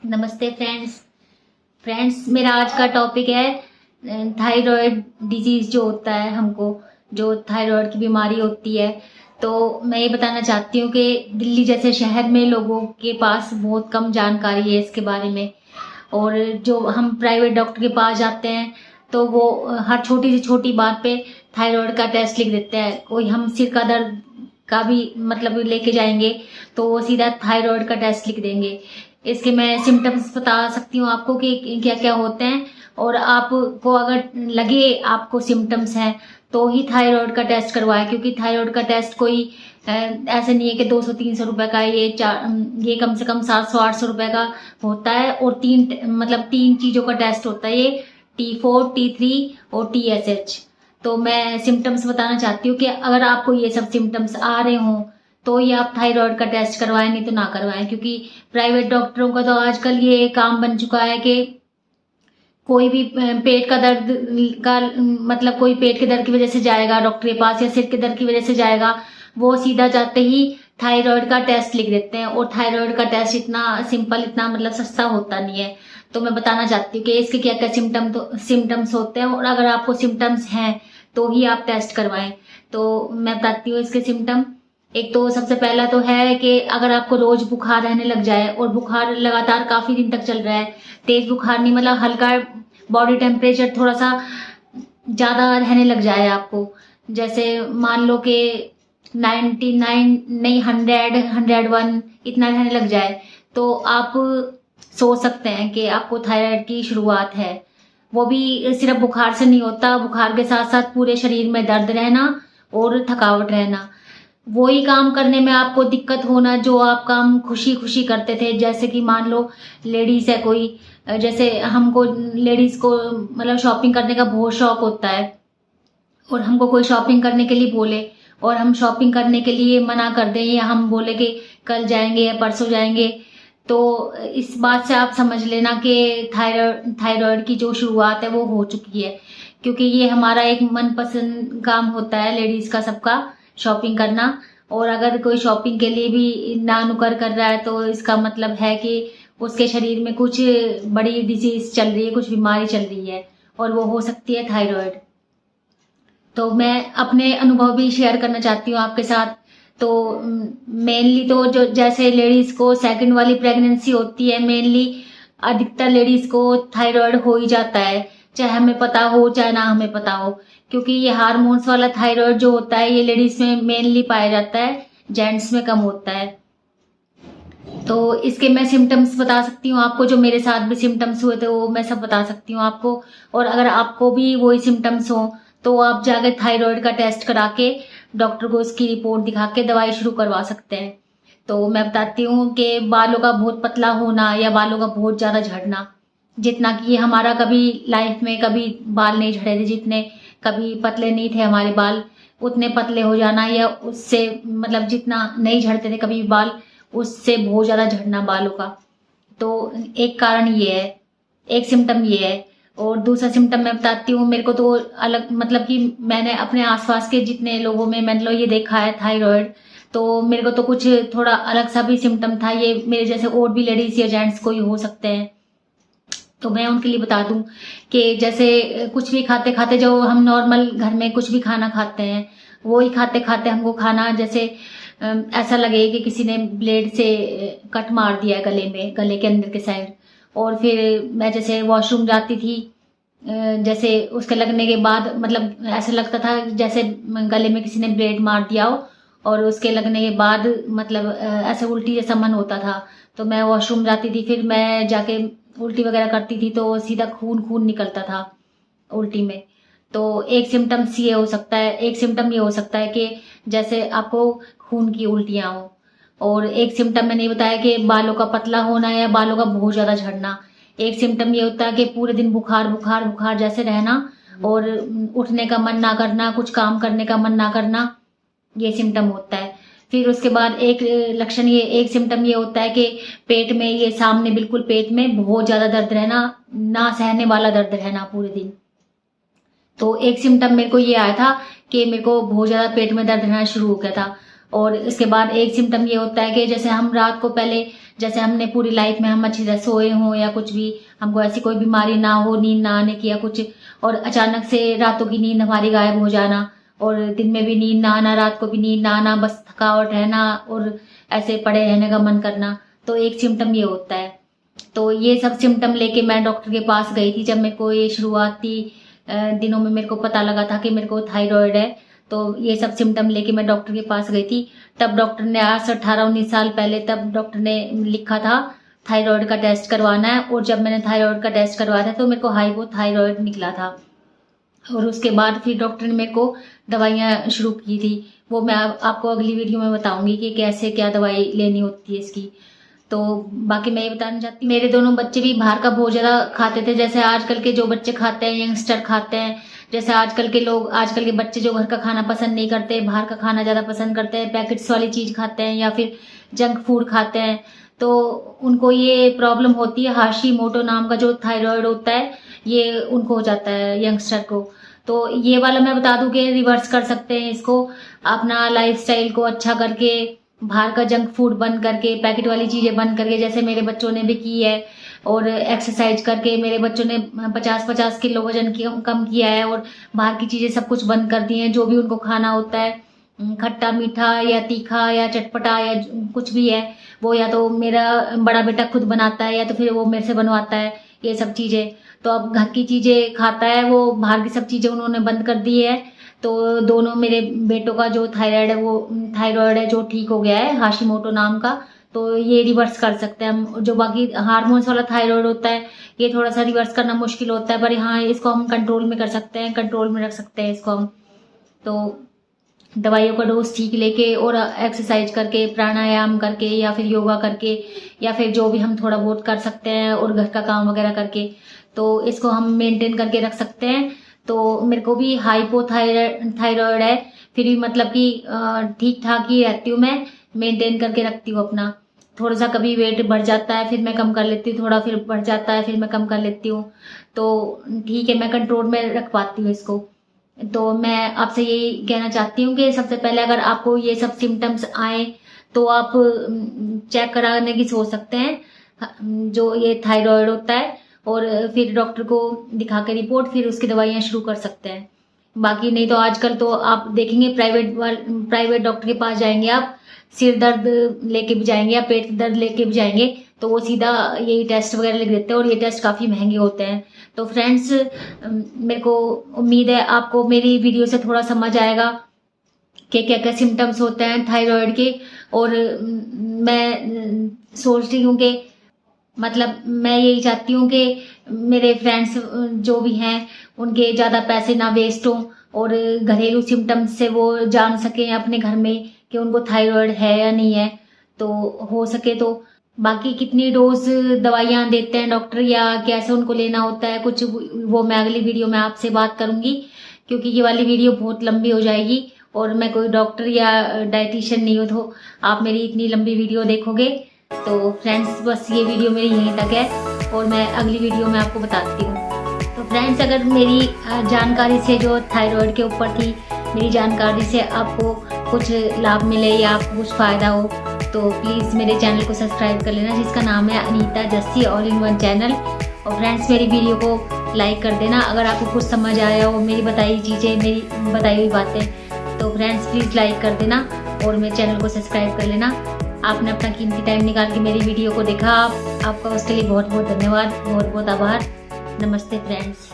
नमस्ते फ्रेंड्स मेरा आज का टॉपिक है थायराइड डिजीज जो होता है हमको, जो थायराइड की बीमारी होती है। तो मैं ये बताना चाहती हूँ कि दिल्ली जैसे शहर में लोगों के पास बहुत कम जानकारी है इसके बारे में। और जो हम प्राइवेट डॉक्टर के पास जाते हैं तो वो हर छोटी से छोटी बात पे थायराइड का टेस्ट लिख देते हैं। कोई हम सिर का दर्द का भी मतलब लेके जाएंगे तो वो सीधा थायराइड का टेस्ट लिख देंगे। इसके मैं सिम्टम्स बता सकती हूँ आपको कि क्या क्या होते हैं। और आपको अगर लगे आपको सिम्टम्स हैं तो ही थायराइड का टेस्ट करवाएं, क्योंकि थायराइड का टेस्ट कोई ऐसे नहीं है कि 200-300 रुपए का। ये कम से कम 700-800 रुपए का होता है। और तीन चीजों का टेस्ट होता है ये, T4, T3 और TSH। तो मैं सिम्टम्स बताना चाहती हूँ कि अगर आपको ये सब सिम्टम्स आ रहे हों तो ये आप थायराइड का टेस्ट करवाएं, नहीं तो ना करवाएं। क्योंकि प्राइवेट डॉक्टरों का तो आजकल ये काम बन चुका है कि कोई भी पेट का दर्द का मतलब कोई पेट के दर्द की वजह से जाएगा डॉक्टर के पास या सिर के दर्द की वजह से जाएगा, वो सीधा जाते ही थायराइड का टेस्ट लिख देते हैं। और थायराइड का टेस्ट इतना सिंपल, इतना मतलब सस्ता होता नहीं है। तो मैं बताना चाहती हूँ कि इसके क्या क्या सिम्टम्स होते हैं, और अगर आपको सिम्टम्स हैं तो ही आप टेस्ट करवाएं। तो मैं बताती हूँ इसके सिम्टम। एक तो सबसे पहला तो है कि अगर आपको रोज बुखार रहने लग जाए और बुखार लगातार काफी दिन तक चल रहा है, तेज बुखार नहीं मतलब हल्का, बॉडी टेम्परेचर थोड़ा सा ज्यादा रहने लग जाए आपको, जैसे मान लो कि 99 नहीं 100-101 इतना रहने लग जाए, तो आप सोच सकते हैं कि आपको थायराइड की शुरुआत है। वो भी सिर्फ बुखार से नहीं होता, बुखार के साथ साथ पूरे शरीर में दर्द रहना और थकावट रहना। वही काम करने में आपको दिक्कत होना जो आप काम खुशी खुशी करते थे। जैसे कि मान लो लेडीज है कोई, जैसे हमको लेडीज को मतलब शॉपिंग करने का बहुत शौक होता है, और हमको कोई शॉपिंग करने के लिए बोले और हम शॉपिंग करने के लिए मना कर दें, या हम बोले कि कल जाएंगे या परसों जाएंगे, तो इस बात से आप समझ लेना कि थायराइड की जो शुरुआत है वो हो चुकी है। क्योंकि ये हमारा एक मनपसंद काम होता है लेडीज का, सबका शॉपिंग करना। और अगर कोई शॉपिंग के लिए भी ना नुकर कर रहा है तो इसका मतलब है कि उसके शरीर में कुछ बड़ी डिजीज चल रही है, कुछ बीमारी चल रही है, और वो हो सकती है थायराइड। तो मैं अपने अनुभव भी शेयर करना चाहती हूँ आपके साथ। तो मेनली तो जो जैसे लेडीज को सेकंड वाली प्रेगनेंसी होती है, मेनली अधिकतर लेडीज को थायराइड हो ही जाता है, चाहे हमें पता हो चाहे ना हमें पता हो। क्योंकि ये हार्मोन्स वाला थायराइड जो होता है ये लेडीज में मेनली पाया जाता है, जेंट्स में कम होता है। तो इसके मैं सिम्टम्स बता सकती हूँ आपको, जो मेरे साथ भी सिम्टम्स हुए थे वो मैं सब बता सकती हूँ आपको। और अगर आपको भी वही सिम्टम्स हो तो आप जाकर थायराइड का टेस्ट करा के डॉक्टर को इसकी रिपोर्ट दिखा के दवाई शुरू करवा सकते हैं। तो मैं बताती हूँ कि बालों का बहुत पतला होना या बालों का बहुत ज्यादा झड़ना, जितना कि हमारा कभी लाइफ में कभी बाल नहीं झड़े थे, जितने कभी पतले नहीं थे हमारे बाल, उतने पतले हो जाना, या उससे मतलब जितना नहीं झड़ते थे कभी भी बाल, उससे बहुत ज्यादा झड़ना बालों का। तो एक कारण ये है, एक सिम्टम ये है। और दूसरा सिम्टम मैं बताती हूँ, मेरे को तो अलग मतलब कि मैंने अपने आसपास के जितने लोगों में मैंने ये देखा है थायराइड, तो मेरे को तो कुछ थोड़ा अलग सा भी सिम्टम था। ये मेरे जैसे और भी लेडीज या जेंट्स को ही हो सकते हैं, तो मैं उनके लिए बता दूं कि जैसे कुछ भी खाते खाते, जो हम नॉर्मल घर में कुछ भी खाना खाते हैं, वो ही खाते खाते हमको खाना जैसे ऐसा लगे कि किसी ने ब्लेड से कट मार दिया है गले में, गले के अंदर के साइड। और फिर मैं जैसे वॉशरूम जाती थी, जैसे उसके लगने के बाद मतलब ऐसा लगता था जैसे गले में किसी ने ब्लेड मार दिया हो, और उसके लगने के बाद मतलब ऐसे उल्टी जैसा मन होता था। तो मैं वॉशरूम जाती थी, फिर मैं जाके उल्टी वगैरह करती थी तो सीधा खून खून निकलता था उल्टी में। तो एक सिम्टम्स ये हो सकता है, एक सिम्टम ये हो सकता है कि जैसे आपको खून की उल्टियां हो। और एक सिम्टम मैंने बताया कि बालों का पतला होना या बालों का बहुत ज्यादा झड़ना। एक सिम्टम ये होता है कि पूरे दिन बुखार बुखार बुखार जैसे रहना, और उठने का मन ना करना, कुछ काम करने का मन ना करना, ये सिम्टम होता है। फिर उसके बाद एक सिम्टम ये होता है कि पेट में, ये सामने बिल्कुल पेट में बहुत ज्यादा दर्द रहना, ना सहने वाला दर्द रहना पूरे दिन। तो एक सिम्टम मेरे को ये आया था कि मेरे को बहुत ज्यादा पेट में दर्द रहना शुरू हो गया था। और इसके बाद एक सिम्टम ये होता है कि जैसे हम रात को पहले, जैसे हमने पूरी लाइफ में हम अच्छी तरह सोए हों या कुछ भी, हमको ऐसी कोई बीमारी ना हो, नींद ना आने की या कुछ, और अचानक से रातों की नींद हमारी गायब हो जाना, और दिन में भी नींद ना आना, रात को भी नींद ना आना, बस थकावट रहना और ऐसे पड़े रहने का मन करना, तो एक सिम्टम ये होता है। तो ये सब सिम्टम लेके मैं डॉक्टर के पास गई थी जब मेरे को ये शुरुआती दिनों में मेरे को पता लगा था कि मेरे को थायराइड है। तो ये सब सिम्टम लेके मैं डॉक्टर के पास गई थी। तब डॉक्टर ने, आज से 18-19 साल पहले, तब डॉक्टर ने लिखा था थायराइड का टेस्ट करवाना है। और जब मैंने थायराइड का टेस्ट करवाया था तो मेरे को हाइपोथायराइड निकला था। और उसके बाद फिर डॉक्टर ने मेरे को दवाइयाँ शुरू की थी। वो मैं आपको अगली वीडियो में बताऊंगी कि कैसे क्या दवाई लेनी होती है इसकी। तो बाकी मैं ये बताना चाहती हूँ, मेरे दोनों बच्चे भी बाहर का बहुत ज़्यादा खाते थे, जैसे आजकल के जो बच्चे खाते हैं, यंगस्टर खाते हैं। जैसे आजकल के बच्चे जो घर का खाना पसंद नहीं करते, बाहर का खाना ज़्यादा पसंद करते हैं, पैकेट्स वाली चीज़ खाते हैं या फिर जंक फूड खाते हैं। तो उनको ये प्रॉब्लम होती है, हाशिमोटो नाम का जो थायराइड होता है, ये उनको हो जाता है यंगस्टर को। तो ये वाला मैं बता दूं कि रिवर्स कर सकते हैं इसको, अपना लाइफस्टाइल को अच्छा करके, बाहर का जंक फूड बंद करके, पैकेट वाली चीज़ें बंद करके, जैसे मेरे बच्चों ने भी की है। और एक्सरसाइज करके मेरे बच्चों ने 50-50 किलो वजन कम किया है। और बाहर की चीज़ें सब कुछ बंद कर दी हैं, जो भी उनको खाना होता है, खट्टा मीठा या तीखा या चटपटा या कुछ भी है, वो या तो मेरा बड़ा बेटा खुद बनाता है या तो फिर वो मेरे से बनवाता है ये सब चीज़ें। तो अब घर की चीज़ें खाता है वो, बाहर की सब चीज़ें उन्होंने बंद कर दी है। तो दोनों मेरे बेटों का जो थायराइड है जो ठीक हो गया है, हाशिमोटो नाम का। तो ये रिवर्स कर सकते हैं हम। जो बाकी हार्मोन्स वाला थायराइड होता है, ये थोड़ा सा रिवर्स करना मुश्किल होता है, पर हाँ इसको हम कंट्रोल में कर सकते हैं, कंट्रोल में रख सकते हैं इसको हम। तो दवाइयों का डोज ठीक लेके और एक्सरसाइज करके, प्राणायाम करके या फिर योगा करके या फिर जो भी हम थोड़ा बहुत कर सकते हैं और घर का काम वगैरह करके, तो इसको हम मेंटेन करके रख सकते हैं। तो मेरे को भी हाइपोथायराइड है, फिर भी मतलब कि ठीक ठाक ही रहती हूँ, मैं मेंटेन करके रखती हूँ अपना। थोड़ा सा कभी वेट बढ़ जाता है फिर मैं कम कर लेती हूँ, थोड़ा फिर बढ़ जाता है फिर मैं कम कर लेती हूँ। तो ठीक है, मैं कंट्रोल में रख पाती हूँ इसको। तो मैं आपसे यही कहना चाहती हूँ कि सबसे पहले अगर आपको ये सब सिम्टम्स आए तो आप चेक कराने की सोच सकते हैं जो ये थायराइड होता है, और फिर डॉक्टर को दिखा के रिपोर्ट, फिर उसकी दवाइयाँ शुरू कर सकते हैं। बाकी नहीं तो आजकल तो आप देखेंगे प्राइवेट डॉक्टर के पास जाएंगे आप, सिर दर्द लेके भी जाएंगे या पेट दर्द लेके भी जाएंगे, तो वो सीधा यही टेस्ट वगैरह लिख देते हैं और ये टेस्ट काफ़ी महंगे होते हैं। तो फ्रेंड्स, मेरे को उम्मीद है आपको मेरी वीडियो से थोड़ा समझ आएगा कि क्या क्या सिम्टम्स होते हैं थायराइड के। और मैं सोचती हूँ कि मतलब मैं यही चाहती हूँ कि मेरे फ्रेंड्स जो भी हैं उनके ज़्यादा पैसे ना वेस्ट हों और घरेलू सिम्टम्स से वो जान सकें अपने घर में कि उनको थायराइड है या नहीं है। तो हो सके तो बाकी कितनी डोज दवाइयाँ देते हैं डॉक्टर या कैसे उनको लेना होता है कुछ, वो मैं अगली वीडियो में आपसे बात करूँगी, क्योंकि ये वाली वीडियो बहुत लंबी हो जाएगी और मैं कोई डॉक्टर या डाइटिशियन नहीं हूँ, तो आप मेरी इतनी लंबी वीडियो देखोगे। तो फ्रेंड्स, बस ये वीडियो मेरी यहीं तक है और मैं अगली वीडियो में आपको बताती हूँ। तो फ्रेंड्स, अगर मेरी जानकारी से जो थायराइड के ऊपर थी, मेरी जानकारी से आपको कुछ लाभ मिले या आपको कुछ फ़ायदा हो, तो प्लीज़ मेरे चैनल को सब्सक्राइब कर लेना, जिसका नाम है Anita Jassi all in one channel. और फ्रेंड्स, मेरी वीडियो को लाइक कर देना अगर आपको कुछ समझ आया हो, मेरी बताई चीज़ें, मेरी बताई हुई बातें। तो फ्रेंड्स, प्लीज़ लाइक कर देना और मेरे चैनल को सब्सक्राइब कर लेना। आपने अपना कीमती टाइम निकाल के मेरी वीडियो को देखा, आपका उसके लिए बहुत बहुत धन्यवाद, बहुत बहुत आभार। नमस्ते फ्रेंड्स।